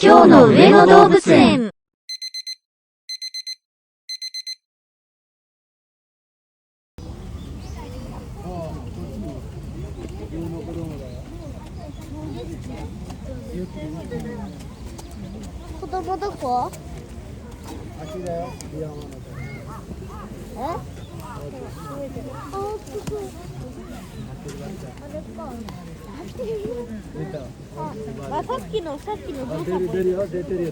今日の上野動物園。子供どこ？あっちだよ、ビアマのとこ。え？あ、出た。あ、さっきのあ、出るよ、出てるよ。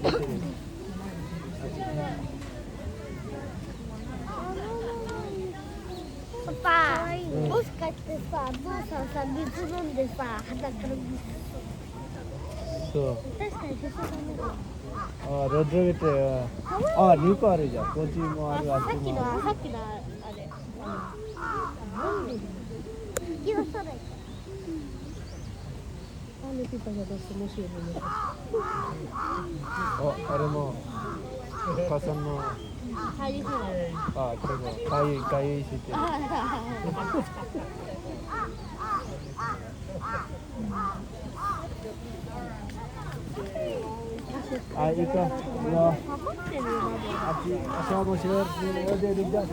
パパ、もしかしてさ、父さんさ、水飲んでさ、鼻から水。そう。確かに出そうだね。あ、ロッドゲット。あ、2個あるじゃん。こっちもある、あっちもある。さっきのあれ。引き出さないから。あれも、お母さんの、入りそうだね。あ、これも、かゆいしてる。あ、いいか。いいよ。あっち、足はもしろ。で、リカ。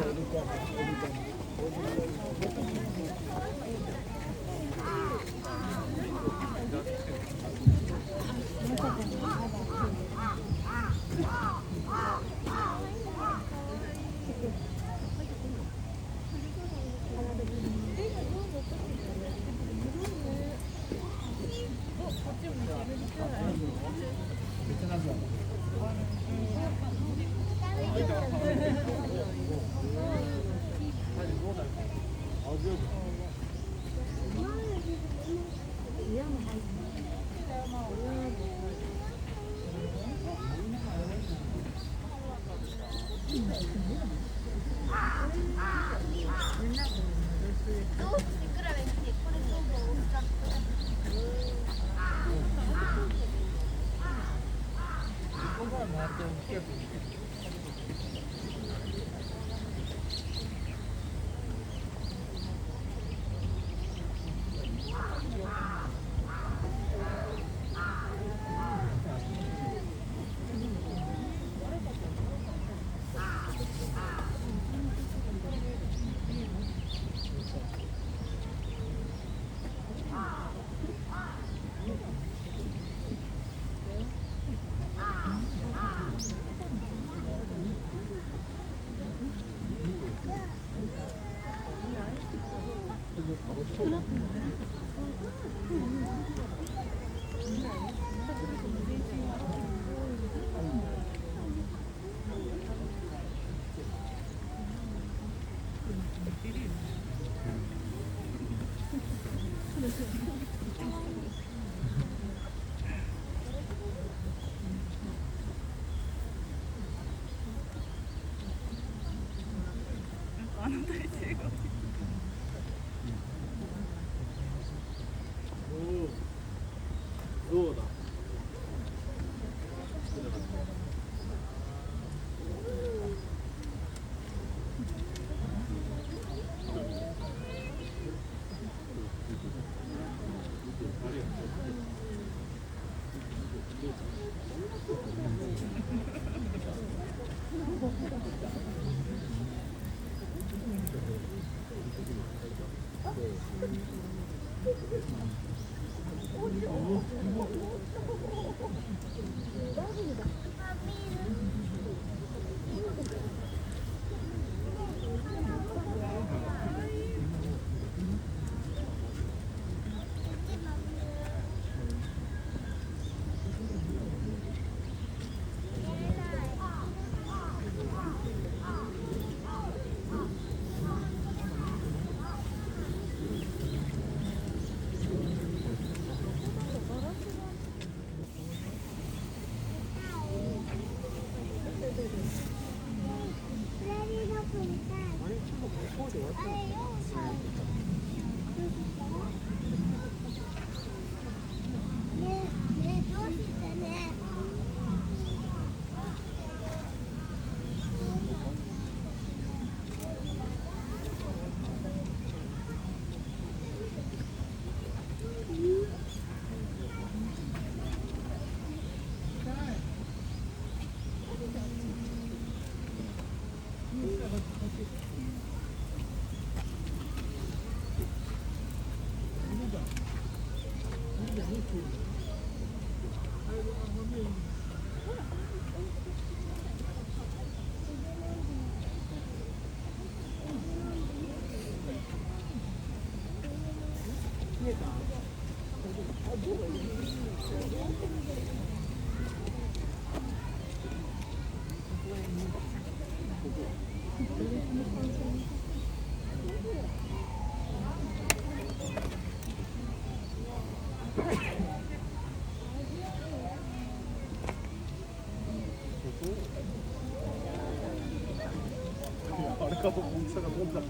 아까도 공차가 뭔가.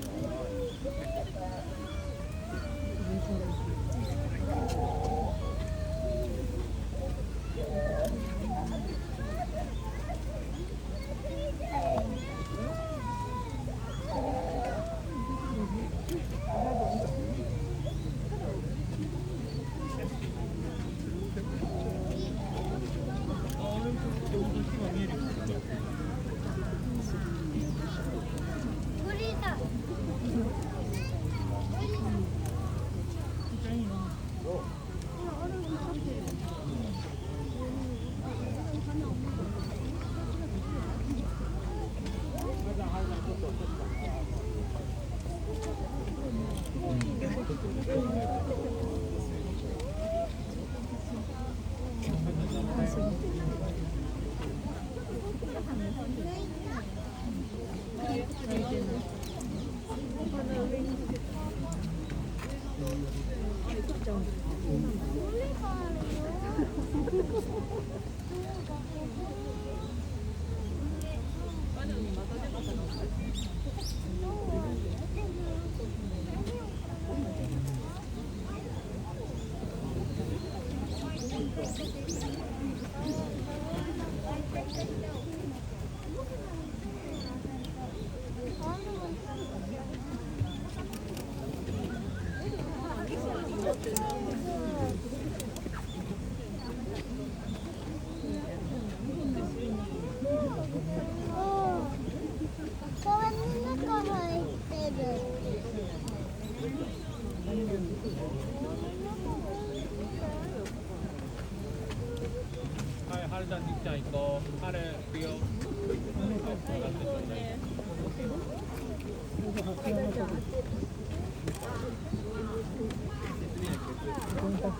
鳥だ。これの中入ってる。はい、はるちゃん、りっちゃん行こう。はる、行くよ。こ